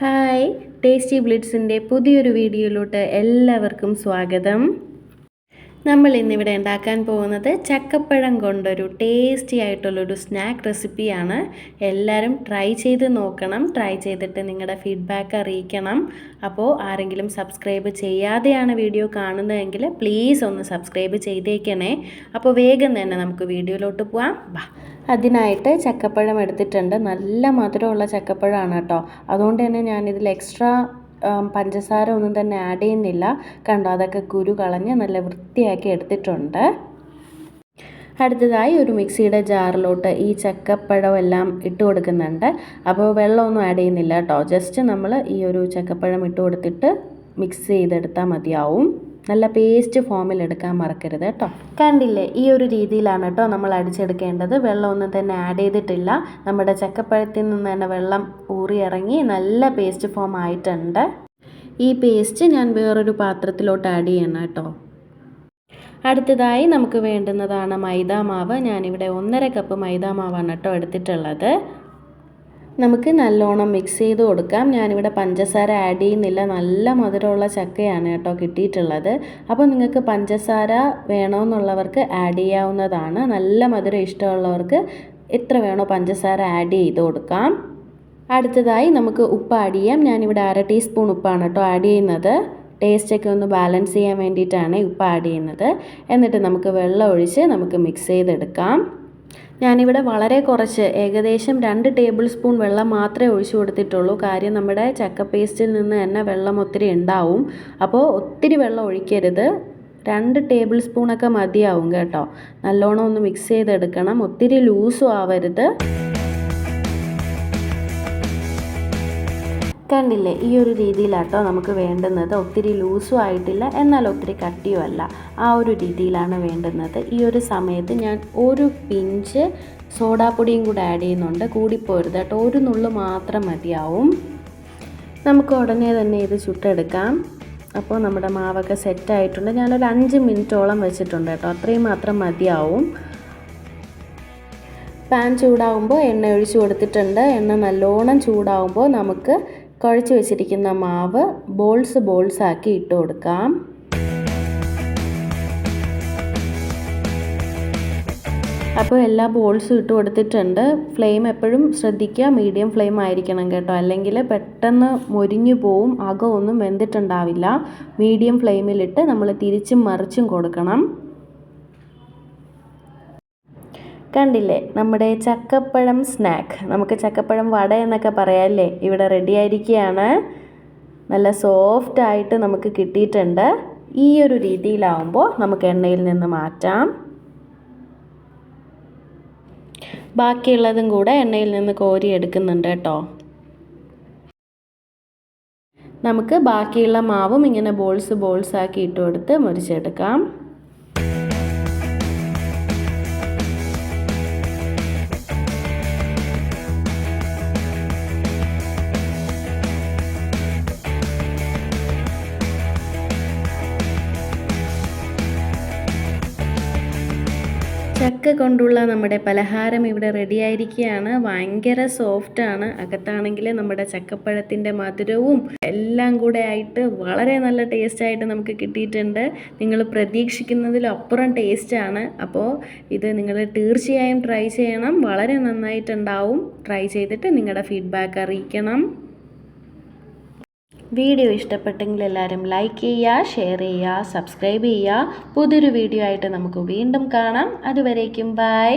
Hi, tasty ബ്ലിറ്റ്സിൻ്റെ പുതിയൊരു വീഡിയോയിലോട്ട് എല്ലാവർക്കും സ്വാഗതം. നമ്മൾ ഇന്നിവിടെ ഉണ്ടാക്കാൻ പോകുന്നത് ചക്കപ്പഴം കൊണ്ടൊരു ടേസ്റ്റി ആയിട്ടുള്ളൊരു സ്നാക്ക് റെസിപ്പിയാണ്. എല്ലാവരും ട്രൈ ചെയ്ത് നോക്കണം. ട്രൈ ചെയ്തിട്ട് നിങ്ങളുടെ ഫീഡ്ബാക്ക് അറിയിക്കണം. അപ്പോൾ ആരെങ്കിലും സബ്സ്ക്രൈബ് ചെയ്യാതെയാണ് വീഡിയോ കാണുന്നതെങ്കിൽ പ്ലീസ് ഒന്ന് സബ്സ്ക്രൈബ് ചെയ്തേക്കണേ. അപ്പോൾ വേഗം തന്നെ നമുക്ക് വീഡിയോയിലോട്ട് പോവാം. അതിനായിട്ട് ചക്കപ്പഴം എടുത്തിട്ടുണ്ട്. നല്ല മധുരമുള്ള ചക്കപ്പഴമാണ് കേട്ടോ. അതുകൊണ്ട് തന്നെ ഞാനിതിൽ എക്സ്ട്രാ പഞ്ചസാര ഒന്നും തന്നെ ആഡ് ചെയ്യുന്നില്ല. കണ്ടോ, അതൊക്കെ കുരു കളഞ്ഞ് നല്ല വൃത്തിയാക്കി എടുത്തിട്ടുണ്ട്. അടുത്തതായി ഒരു മിക്സിയുടെ ജാറിലോട്ട് ഈ ചക്കപ്പഴം എല്ലാം ഇട്ട് കൊടുക്കുന്നുണ്ട്. അപ്പോൾ വെള്ളമൊന്നും ആഡ് ചെയ്യുന്നില്ല കേട്ടോ. ജസ്റ്റ് നമ്മൾ ഈ ഒരു ചക്കപ്പഴം ഇട്ട് കൊടുത്തിട്ട് മിക്സ് ചെയ്തെടുത്താൽ മതിയാവും. നല്ല പേസ്റ്റ് ഫോമിൽ എടുക്കാൻ മറക്കരുത് കേട്ടോ. കണ്ടില്ലേ, ഈ ഒരു രീതിയിലാണ് കേട്ടോ നമ്മൾ അടിച്ചെടുക്കേണ്ടത്. വെള്ളമൊന്നും തന്നെ ആഡ് ചെയ്തിട്ടില്ല. നമ്മുടെ ചക്കപ്പഴത്തിൽ നിന്ന് തന്നെ വെള്ളം ഊറിയിറങ്ങി നല്ല പേസ്റ്റ് ഫോം ആയിട്ടുണ്ട്. ഈ പേസ്റ്റ് ഞാൻ വേറൊരു പാത്രത്തിലോട്ട് ആഡ് ചെയ്യണം കേട്ടോ. അടുത്തതായി നമുക്ക് വേണ്ടുന്നതാണ് മൈദാമാവ്. ഞാനിവിടെ 1.5 കപ്പ് മൈദാമാവാണ് കേട്ടോ എടുത്തിട്ടുള്ളത്. നമുക്ക് നല്ലോണം മിക്സ് ചെയ്ത് കൊടുക്കാം. ഞാനിവിടെ പഞ്ചസാര ആഡ് ചെയ്യുന്നില്ല. നല്ല മധുരമുള്ള ചക്കയാണ് കേട്ടോ കിട്ടിയിട്ടുള്ളത്. അപ്പോൾ നിങ്ങൾക്ക് പഞ്ചസാര വേണമെന്നുള്ളവർക്ക് ആഡ് ചെയ്യാവുന്നതാണ്. നല്ല മധുരം ഇഷ്ടമുള്ളവർക്ക് എത്ര വേണോ പഞ്ചസാര ആഡ് ചെയ്ത് കൊടുക്കാം. അടുത്തതായി നമുക്ക് ഉപ്പ് ആഡ് ചെയ്യാം. ഞാനിവിടെ 1/2 ടീസ്പൂൺ ഉപ്പാണ് കേട്ടോ ആഡ് ചെയ്യുന്നത്. ടേസ്റ്റൊക്കെ ഒന്ന് ബാലൻസ് ചെയ്യാൻ വേണ്ടിയിട്ടാണ് ഉപ്പ് ആഡ് ചെയ്യുന്നത്. എന്നിട്ട് നമുക്ക് വെള്ളം ഒഴിച്ച് നമുക്ക് മിക്സ് ചെയ്തെടുക്കാം. ഞാനിവിടെ വളരെ കുറച്ച്, ഏകദേശം 2 ടേബിൾ സ്പൂൺ വെള്ളം മാത്രമേ ഒഴിച്ചു കൊടുത്തിട്ടുള്ളൂ. കാര്യം നമ്മുടെ ചക്ക പേസ്റ്റിൽ നിന്ന് തന്നെ വെള്ളം ഒത്തിരി ഉണ്ടാവും. അപ്പോൾ ഒത്തിരി വെള്ളം ഒഴിക്കരുത്. 2 ടേബിൾ സ്പൂണൊക്കെ മതിയാവും കേട്ടോ. നല്ലോണം ഒന്ന് മിക്സ് ചെയ്തെടുക്കണം. ഒത്തിരി ലൂസും ആവരുത്. കണ്ടില്ലേ, ഈ ഒരു രീതിയിലാട്ടോ നമുക്ക് വേണ്ടുന്നത്. ഒത്തിരി ലൂസും ആയിട്ടില്ല, എന്നാൽ ഒത്തിരി കട്ടിയും അല്ല. ആ ഒരു രീതിയിലാണ് വേണ്ടുന്നത്. ഈ ഒരു സമയത്ത് ഞാൻ ഒരു പിഞ്ച് സോഡാപ്പൊടിയും കൂടെ ആഡ് ചെയ്യുന്നുണ്ട്. കൂടിപ്പോരുത് കേട്ടോ, ഒരു നുള്ളു മാത്രം മതിയാവും. നമുക്ക് ഉടനെ തന്നെ ഇത് ചുട്ടെടുക്കാം. അപ്പോൾ നമ്മുടെ മാവൊക്കെ സെറ്റായിട്ടുണ്ട്. ഞാനൊരു 5 മിനിറ്റോളം വെച്ചിട്ടുണ്ട് കേട്ടോ. അത്രയും മാത്രം മതിയാവും. പാൻ ചൂടാവുമ്പോൾ എണ്ണ ഒഴിച്ചു കൊടുത്തിട്ടുണ്ട്. എണ്ണ നല്ലോണം ചൂടാവുമ്പോൾ നമുക്ക് കുഴച്ച് വെച്ചിരിക്കുന്ന മാവ് ബോൾസ് ആക്കി ഇട്ട് കൊടുക്കാം. അപ്പോൾ എല്ലാ ബോൾസും ഇട്ട് കൊടുത്തിട്ടുണ്ട്. ഫ്ലെയിം എപ്പോഴും ശ്രദ്ധിക്കുക, മീഡിയം ഫ്ലെയിം ആയിരിക്കണം കേട്ടോ. അല്ലെങ്കിൽ പെട്ടെന്ന് മൊരിഞ്ഞു പോവും, അകമൊന്നും വെന്തിട്ടുണ്ടാവില്ല. മീഡിയം ഫ്ലെയിമിലിട്ട് നമ്മൾ തിരിച്ചും മറിച്ചും കൊടുക്കണം. കണ്ടില്ലേ, നമ്മുടെ ചക്കപ്പഴം സ്നാക്ക്, നമുക്ക് ചക്കപ്പഴം വട എന്നൊക്കെ പറയാമല്ലേ, ഇവിടെ റെഡി ആയിരിക്കുകയാണ്. നല്ല സോഫ്റ്റായിട്ട് നമുക്ക് കിട്ടിയിട്ടുണ്ട്. ഈ ഒരു രീതിയിലാവുമ്പോൾ നമുക്ക് എണ്ണയിൽ നിന്ന് മാറ്റാം. ബാക്കിയുള്ളതും കൂടെ എണ്ണയിൽ നിന്ന് കോരി എടുക്കുന്നുണ്ട് കേട്ടോ. നമുക്ക് ബാക്കിയുള്ള മാവും ഇങ്ങനെ ബോൾസ് ആക്കി ഇട്ട് കൊടുത്ത് മുറിച്ചെടുക്കാം. ചക്ക കൊണ്ടുള്ള നമ്മുടെ പലഹാരം ഇവിടെ റെഡി ആയിരിക്കുകയാണ്. ഭയങ്കര സോഫ്റ്റാണ്. അകത്താണെങ്കിൽ നമ്മുടെ ചക്കപ്പഴത്തിൻ്റെ മധുരവും എല്ലാം കൂടെ ആയിട്ട് വളരെ നല്ല ടേസ്റ്റായിട്ട് നമുക്ക് കിട്ടിയിട്ടുണ്ട്. നിങ്ങൾ പ്രതീക്ഷിക്കുന്നതിലപ്പുറം ടേസ്റ്റാണ്. അപ്പോൾ ഇത് നിങ്ങൾ തീർച്ചയായും ട്രൈ ചെയ്യണം. വളരെ നന്നായിട്ടുണ്ടാവും. ട്രൈ ചെയ്തിട്ട് നിങ്ങളുടെ ഫീഡ്ബാക്ക് അറിയിക്കണം. വീഡിയോ ഇഷ്ടപ്പെട്ടെങ്കിൽ എല്ലാവരും ലൈക്ക് ചെയ്യുക, ഷെയർ ചെയ്യുക, സബ്സ്ക്രൈബ് ചെയ്യുക. പുതിയൊരു വീഡിയോ ആയിട്ട് നമുക്ക് വീണ്ടും കാണാം. അതുവരേക്കും ബൈ.